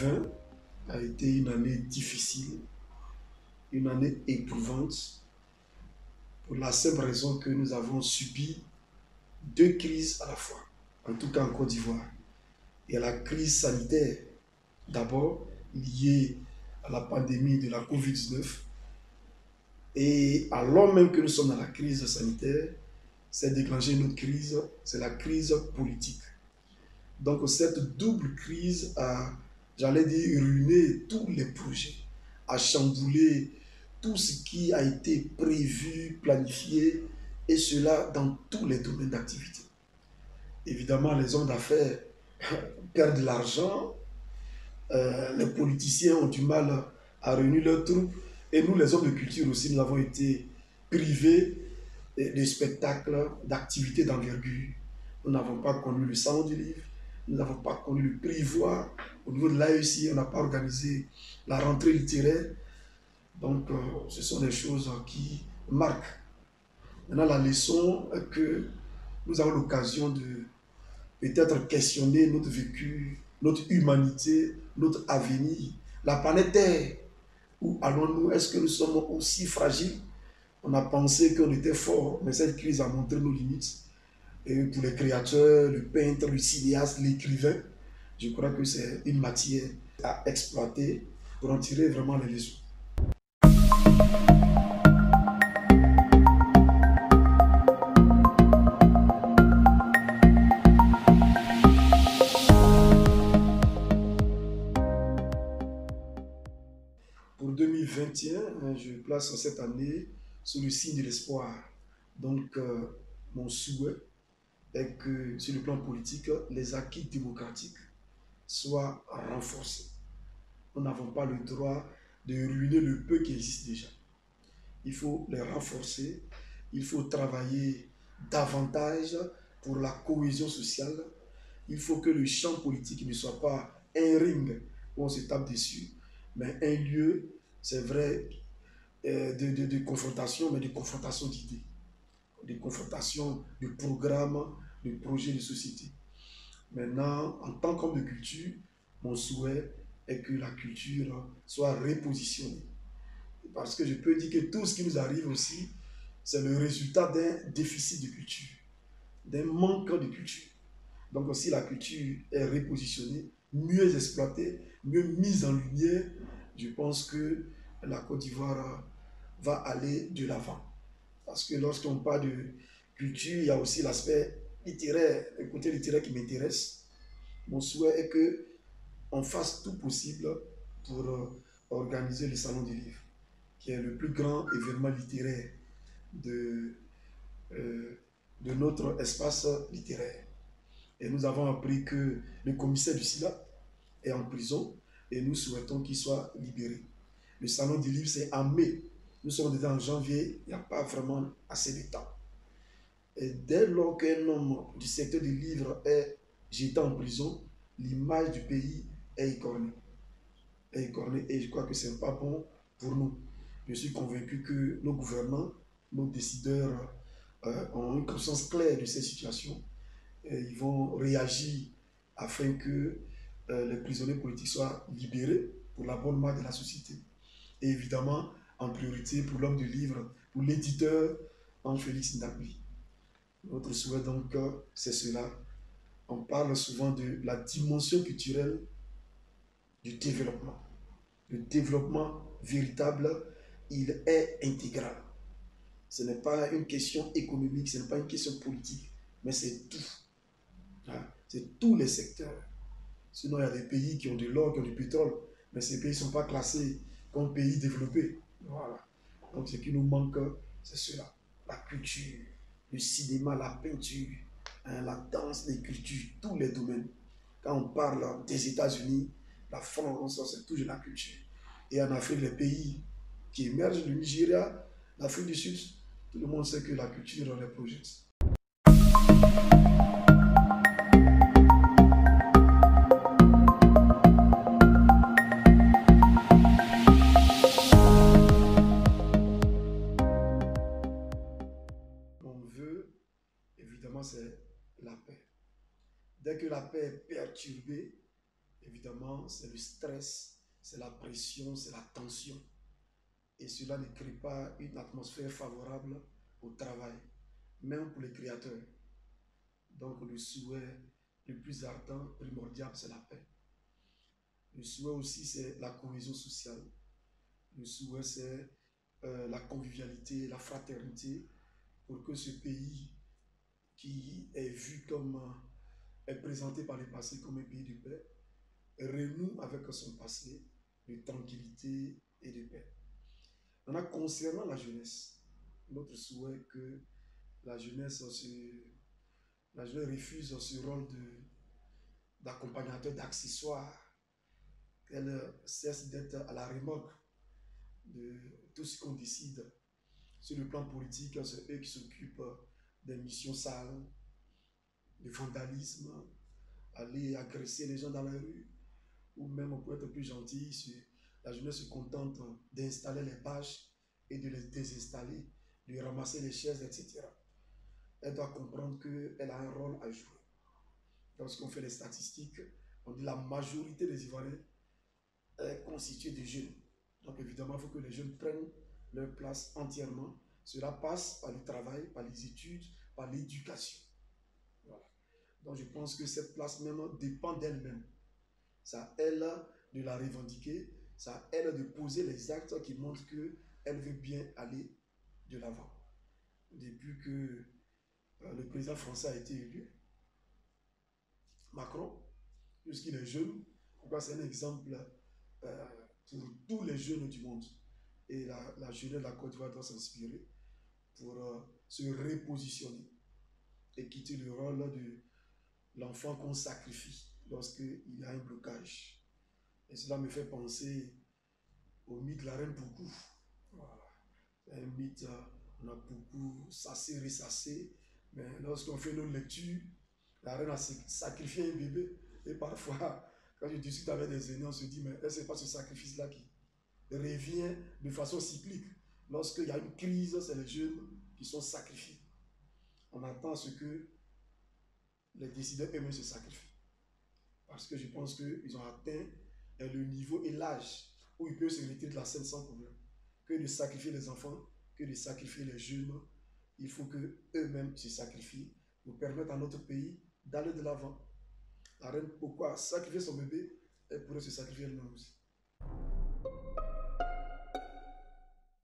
2020 a été une année difficile, une année éprouvante, pour la simple raison que nous avons subi deux crises à la fois, en tout cas en Côte d'Ivoire. Il y a la crise sanitaire, d'abord liée à la pandémie de la Covid-19, et alors même que nous sommes dans la crise sanitaire, s'est déclenchée une autre crise, c'est la crise politique. Donc cette double crise a, j'allais dire, ruiné tous les projets, a chamboulé tout ce qui a été prévu, planifié, et cela dans tous les domaines d'activité. Évidemment, les hommes d'affaires perdent de l'argent, les politiciens ont du mal à réunir leurs troupes, et nous, les hommes de culture aussi, nous avons été privés de spectacles, d'activités d'envergure. Nous n'avons pas connu le salon du livre, nous n'avons pas connu le prix Ivoire. Au niveau de l'AEC, on n'a pas organisé la rentrée littéraire. Donc, ce sont des choses qui marquent. Maintenant, la leçon est que nous avons l'occasion de peut-être questionner notre vécu, notre humanité, notre avenir. La planète Terre, où allons-nous? Est-ce que nous sommes aussi fragiles? On a pensé qu'on était fort, mais cette crise a montré nos limites. Et pour les créateurs, le peintre, le cinéaste, l'écrivain, je crois que c'est une matière à exploiter pour en tirer vraiment les leçons. Pour 2021, je place cette année sous le signe de l'espoir. Donc, mon souhait est que, sur le plan politique, les acquis démocratiques soient renforcés. Nous n'avons pas le droit de ruiner le peu qui existe déjà. Il faut les renforcer, il faut travailler davantage pour la cohésion sociale. Il faut que le champ politique ne soit pas un ring où on se tape dessus, mais un lieu, c'est vrai, de confrontation, mais de confrontation d'idées, de confrontation de programmes, de projets de société. Maintenant, en tant qu'homme de culture, mon souhait est que la culture soit repositionnée. Parce que je peux dire que tout ce qui nous arrive aussi, c'est le résultat d'un déficit de culture, d'un manque de culture. Donc si la culture est repositionnée, mieux exploitée, mieux mise en lumière, je pense que la Côte d'Ivoire va aller de l'avant. Parce que lorsqu'on parle de culture, il y a aussi l'aspect littéraire, le côté littéraire qui m'intéresse. Mon souhait est qu'on fasse tout possible pour organiser le Salon du Livre, qui est le plus grand événement littéraire de, euh, de notre espace littéraire. Et nous avons appris que le commissaire du SILA est en prison et nous souhaitons qu'il soit libéré. Le Salon du Livre, c'est en mai. Nous sommes déjà en janvier, il n'y a pas vraiment assez de temps. Et dès lors qu'un homme du secteur du livre est jeté en prison, l'image du pays est écornée. Et je crois que ce n'est pas bon pour nous. Je suis convaincu que nos gouvernants, nos décideurs ont une conscience claire de ces situations. Et ils vont réagir afin que les prisonniers politiques soient libérés pour la bonne marche de la société. Et évidemment, en priorité pour l'homme du livre, pour l'éditeur Ange-Félix Ndakbi. Notre souhait donc, c'est cela. On parle souvent de la dimension culturelle du développement. Le développement véritable, il est intégral. Ce n'est pas une question économique, ce n'est pas une question politique, mais c'est tout. C'est tous les secteurs. Sinon, il y a des pays qui ont de l'or, qui ont du pétrole, mais ces pays ne sont pas classés comme pays développés. Voilà. Donc, ce qui nous manque, c'est cela. La culture, le cinéma, la peinture, la danse, l'écriture, tous les domaines. Quand on parle des États-Unis, la France, c'est toujours la culture. Et en Afrique, les pays qui émergent, le Nigeria, l'Afrique du Sud, tout le monde sait que la culture les projette. On veut, évidemment, c'est la paix. Dès que la paix est perturbée, évidemment, évidemment, c'est le stress, c'est la pression, c'est la tension. Et cela ne crée pas une atmosphère favorable au travail, même pour les créateurs. Donc le souhait le plus ardent, primordial, c'est la paix. Le souhait aussi, c'est la cohésion sociale. Le souhait, c'est la convivialité, la fraternité, pour que ce pays qui est vu comme, est présenté par le passé comme un pays de paix, renoue avec son passé de tranquillité et de paix. Maintenant, concernant la jeunesse, notre souhait est que la jeunesse, la jeunesse refuse ce rôle d'accompagnateur, d'accessoire, qu'elle cesse d'être à la remorque de tout ce qu'on décide. Sur le plan politique, c'est eux qui s'occupent des missions sales, du vandalisme, aller agresser les gens dans la rue, ou même pour être plus gentil, la jeunesse se contente d'installer les bâches et de les désinstaller, de ramasser les chaises, etc. Elle doit comprendre qu'elle a un rôle à jouer. Lorsqu'on fait les statistiques, on dit que la majorité des Ivoiriens est constituée de jeunes. Donc évidemment, il faut que les jeunes prennent leur place entièrement. Cela passe par le travail, par les études, par l'éducation. Voilà. Donc je pense que cette place même dépend d'elle-même. C'est à elle de la revendiquer, c'est à elle de poser les actes qui montrent qu'elle veut bien aller de l'avant. Depuis que le président français a été élu, Macron, puisqu'il est jeune, pourquoi c'est un exemple euh, pour tous les jeunes du monde. Et la jeunesse de la Côte d'Ivoire doit s'inspirer pour se repositionner et quitter le rôle de l'enfant qu'on sacrifie lorsqu'il y a un blocage. Et cela me fait penser au mythe de la reine Poucou. Voilà. C'est un mythe, on a beaucoup sassé, ressassé, mais lorsqu'on fait nos lectures, la reine a sacrifié un bébé. Et parfois, quand je discute avec des aînés, on se dit, mais est-ce que c'est pas ce sacrifice-là qui revient de façon cyclique? Lorsqu'il y a une crise, c'est les jeunes qui sont sacrifiés. On attend ce que les décideurs eux-mêmes se sacrifient. Parce que je pense qu'ils ont atteint le niveau et l'âge où ils peuvent se retirer de la scène sans problème. Que de sacrifier les enfants, que de sacrifier les jeunes, il faut qu'eux-mêmes se sacrifient pour permettre à notre pays d'aller de l'avant. La reine, pourquoi sacrifier son bébé? Elle pourrait se sacrifier elle-même aussi.